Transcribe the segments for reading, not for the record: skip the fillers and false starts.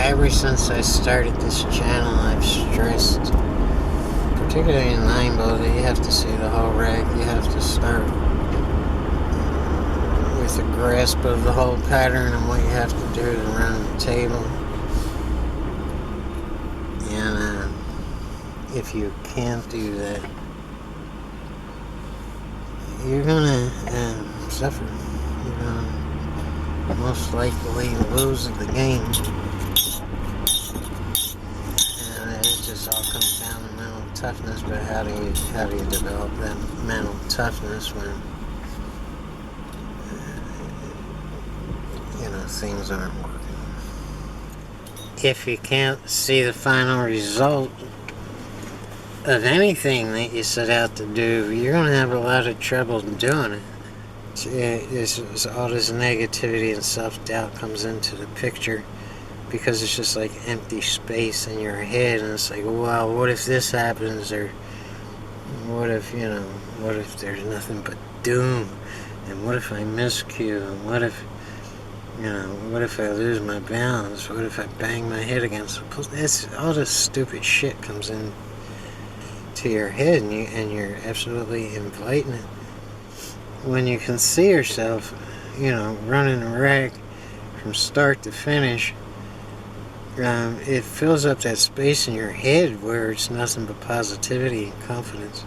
Ever since I started this channel, I've stressed, particularly in 9-ball, that you have to see the whole rack. You have to start with a grasp of the whole pattern and what you have to do to run the table. And if you can't do that, you're gonna suffer. You're gonna most likely lose the game. It all comes down to mental toughness, but how do you develop that mental toughness when things aren't working? If you can't see the final result of anything that you set out to do, you're going to have a lot of trouble doing it. All this negativity and self-doubt comes into the picture, because it's just like empty space in your head, and it's like, well, what if this happens, or what if there's nothing but doom, and what if I miscue, and what if I lose my balance, what if I bang my head against the post? That's all this stupid shit comes in to your head, and you're absolutely inviting it. When you can see yourself, running a rack from start to finish, it fills up that space in your head where it's nothing but positivity and confidence,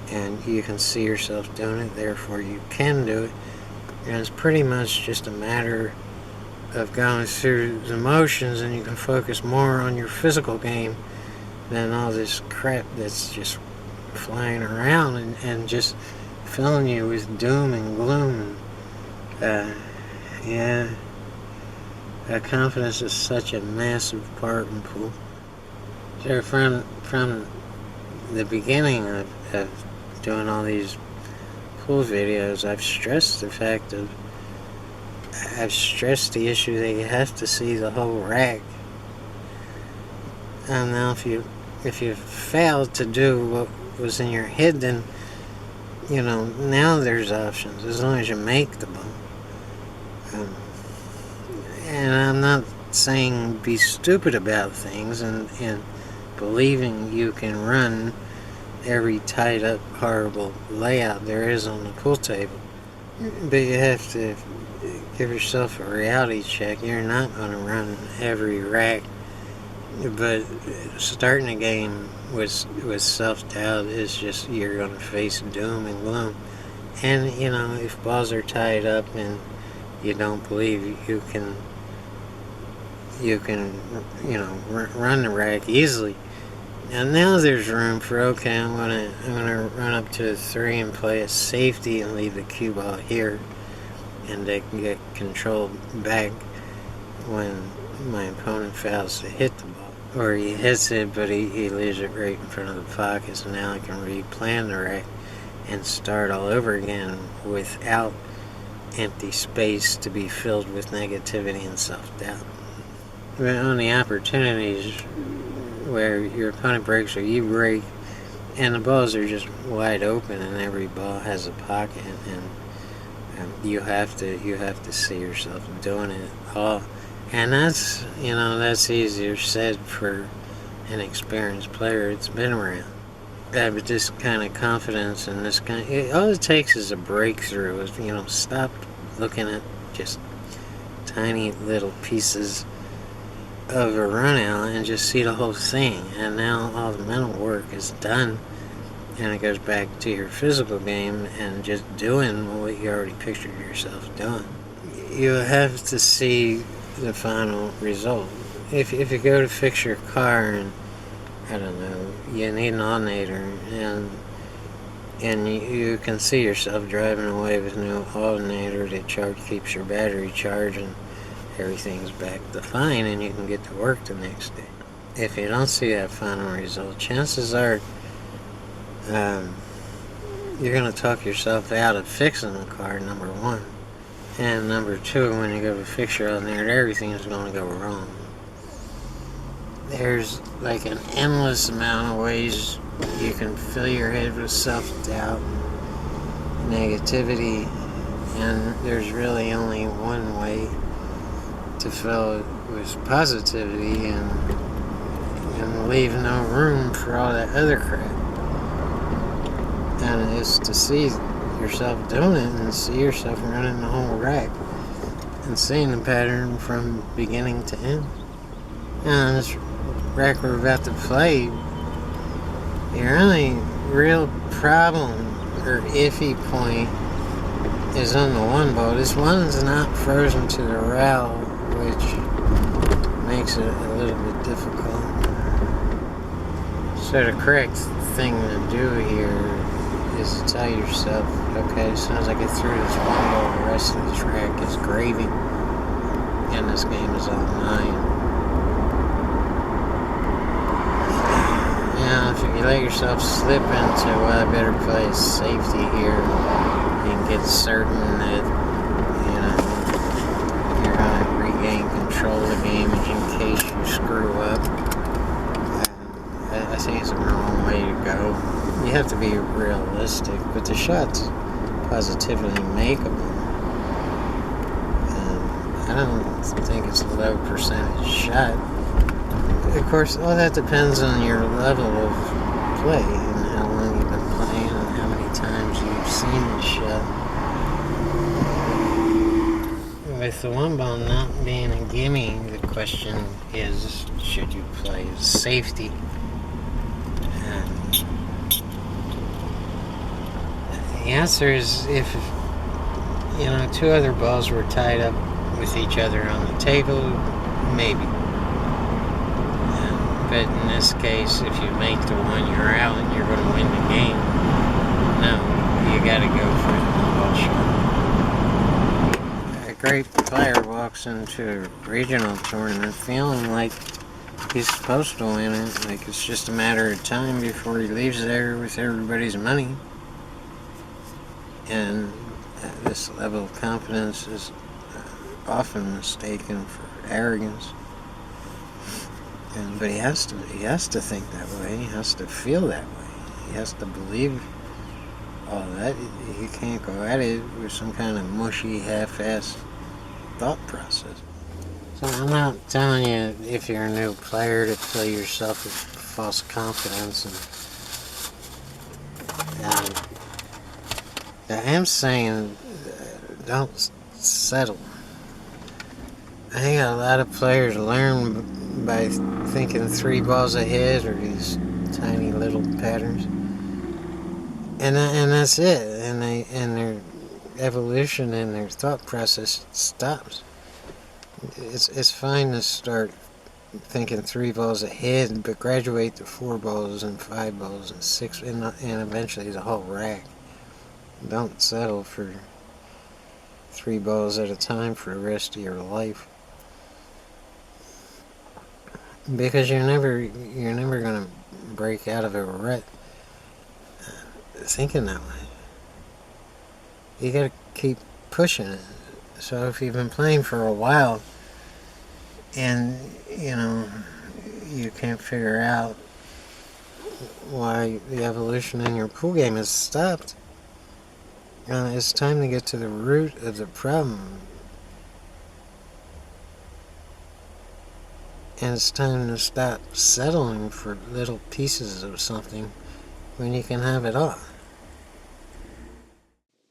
and you can see yourself doing it, therefore you can do it. And it's pretty much just a matter of going through the motions, and you can focus more on your physical game than all this crap that's just flying around and just filling you with doom and gloom. Confidence is such a massive part and pull. So from the beginning of doing all these cool videos, I've stressed the issue that you have to see the whole rack. And now if you failed to do what was in your head, then now there's options, as long as you make the ball. And I'm not saying be stupid about things and believing you can run every tied up horrible layout there is on the pool table, but you have to give yourself a reality check. You're not going to run every rack, but starting a game with self-doubt is just, you're going to face doom and gloom. And if balls are tied up and you don't believe you can run the rack easily, and now there's room for, okay, I'm gonna run up to a 3 and play a safety and leave the cue ball here, and they can get control back when my opponent fails to hit the ball, or he hits it but he leaves it right in front of the pocket. So now I can replan the rack and start all over again without empty space to be filled with negativity and self-doubt. But on the opportunities where your opponent breaks or you break, and the balls are just wide open, and every ball has a pocket, and you have to see yourself doing it all, and that's easier said for an experienced player. It's been around. But this kind of confidence and this all it takes is a breakthrough. Stop looking at just tiny little pieces of a run out and just see the whole thing, and now all the mental work is done, and it goes back to your physical game and just doing what you already pictured yourself doing. You have to see the final result. If you go to fix your car and I don't know, you need an alternator, and And you can see yourself driving away with no alternator that keeps your battery charged, and everything's back to fine, and you can get to work the next day. If you don't see that final result, chances are you're going to talk yourself out of fixing the car, number one. And number two, when you go to fix your alternator, everything is going to go wrong. There's like an endless amount of ways you can fill your head with self-doubt, negativity, and there's really only one way to fill it with positivity and leave no room for all that other crap. And it's to see yourself doing it and see yourself running the whole rack and seeing the pattern from beginning to end. And this rack we're about to play, your only real problem or iffy point is on the one ball. This one's not frozen to the rail, which makes it a little bit difficult. So the correct thing to do here is to tell yourself, okay, as soon as I get through this one ball, the rest of this rack is gravy, and this game is all mine. If you let yourself slip into, well, I better play safety here and get certain that, you're going to regain control of the game in case you screw up, I think it's the wrong way to go. You have to be realistic, but the shot's positively makeable. I don't think it's a low percentage shot. Of course, all that depends on your level of play and how long you've been playing and how many times you've seen the shot. With the one ball not being a gimme, the question is, should you play safety? And the answer is, if two other balls were tied up with each other on the table, maybe. But in this case, if you make the one, you're out and you're going to win the game. No, you got to go for the ball shot. A great player walks into a regional tournament feeling like he's supposed to win it, like it's just a matter of time before he leaves there with everybody's money. And this level of confidence is often mistaken for arrogance. But he has to think that way. He has to feel that way. He has to believe all that. He can't go at it with some kind of mushy, half-assed thought process. So I'm not telling you, if you're a new player, to fill yourself with false confidence. I am saying, don't settle. I think a lot of players learn by thinking three balls ahead, or these tiny little patterns, and that's it. And their evolution and their thought process stops. It's fine to start thinking three balls ahead, but graduate to 4 balls and 5 balls and 6, and eventually the whole rack. Don't settle for 3 balls at a time for the rest of your life, because you're never going to break out of a rut thinking that way. You got to keep pushing it. So if you've been playing for a while and you can't figure out why the evolution in your pool game has stopped, it's time to get to the root of the problem. And it's time to stop settling for little pieces of something when you can have it all.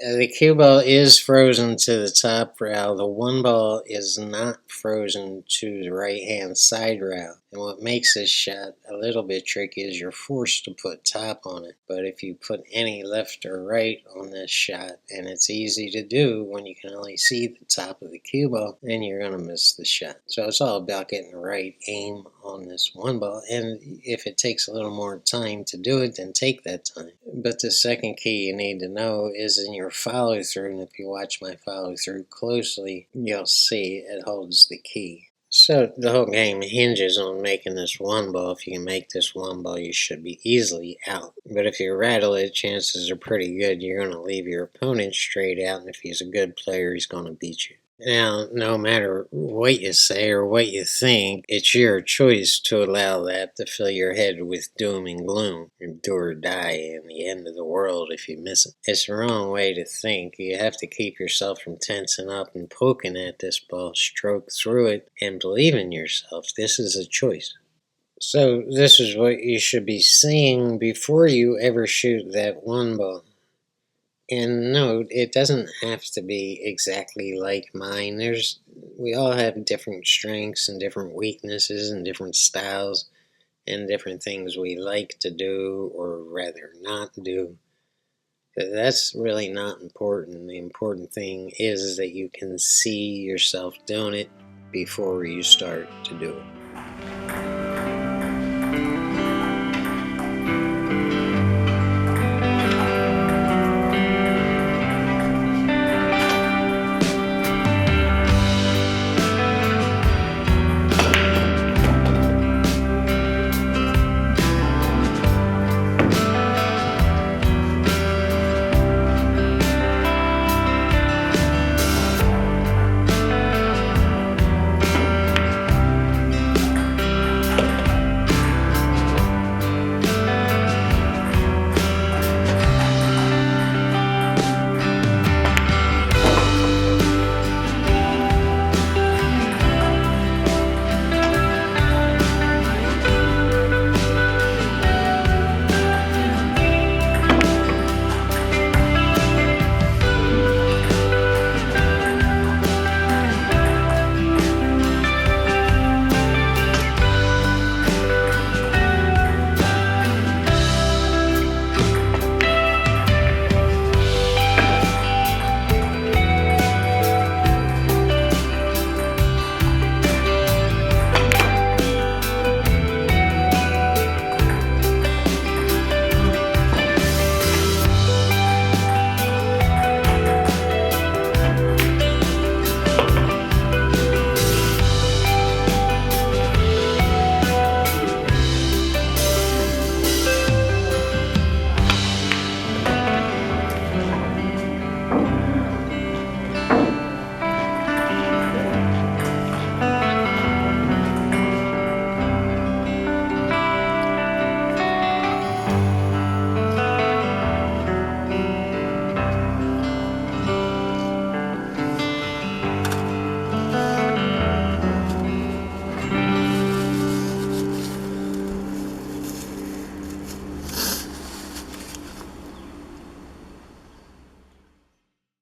The cue ball is frozen to the top rail. The one ball is not frozen to the right-hand side rail. And what makes this shot a little bit tricky is you're forced to put top on it. But if you put any left or right on this shot, and it's easy to do when you can only see the top of the cue ball, then you're going to miss the shot. So it's all about getting the right aim on this one ball. And if it takes a little more time to do it, then take that time. But the second key you need to know is in your follow through. And if you watch my follow through closely, you'll see it holds the key. So the whole game hinges on making this one ball. If you can make this one ball, you should be easily out. But if you rattle it, chances are pretty good you're going to leave your opponent straight out, and if he's a good player, he's going to beat you. Now, no matter what you say or what you think, it's your choice to allow that to fill your head with doom and gloom, and do or die, and the end of the world if you miss it. It's the wrong way to think. You have to keep yourself from tensing up and poking at this ball, stroke through it, and believe in yourself. This is a choice. So this is what you should be seeing before you ever shoot that one ball. And no, it doesn't have to be exactly like mine. We all have different strengths and different weaknesses and different styles and different things we like to do or rather not do. That's really not important. The important thing is that you can see yourself doing it before you start to do it.